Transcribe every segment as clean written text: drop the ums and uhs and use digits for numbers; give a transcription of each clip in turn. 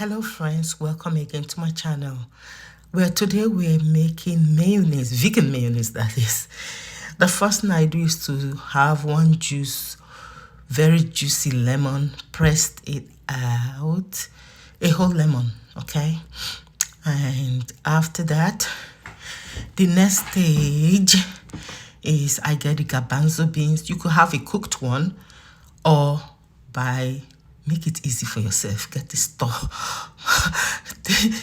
Hello friends, welcome again to my channel. Well, today we're making mayonnaise, vegan mayonnaise that is. The first thing I do is to have one juice, very juicy lemon, pressed it out, a whole lemon, okay? And after that, the next stage is I get the garbanzo beans. You could have a cooked one or make it easy for yourself. Get the store,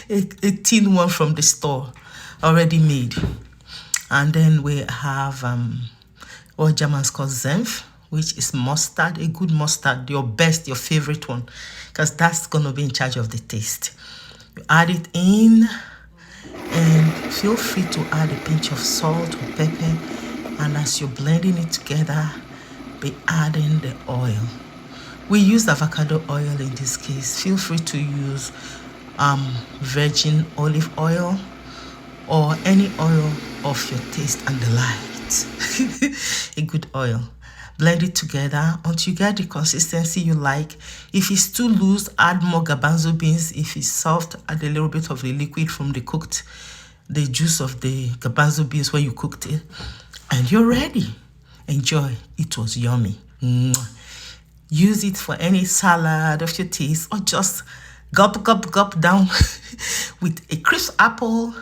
a thin one from the store, already made. And then we have what Germans call zenf, which is mustard, a good mustard, your best, your favorite one, because that's gonna be in charge of the taste. You add it in, and feel free to add a pinch of salt or pepper. And as you're blending it together, be adding the oil. We use avocado oil in this case. Feel free to use virgin olive oil or any oil of your taste and delight. A good oil. Blend it together until you get the consistency you like. If it's too loose, add more garbanzo beans. If it's soft, add a little bit of the liquid from the juice of the garbanzo beans where you cooked it. And you're ready. Enjoy. It was yummy. Mwah. Use it for any salad of your taste, or just gulp down with a crisp apple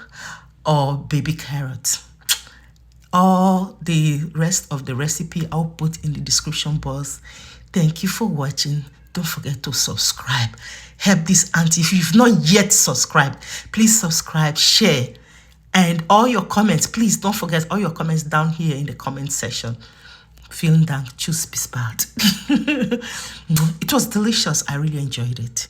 or baby carrot. All the rest of the recipe I'll put in the description box. Thank you for watching. Don't forget to subscribe. Help this auntie. If you've not yet subscribed, please subscribe, share, and all your comments. Please don't forget all your comments down here in the comment section. Vielen Dank. Tschüss, bis bald. It was delicious. I really enjoyed it.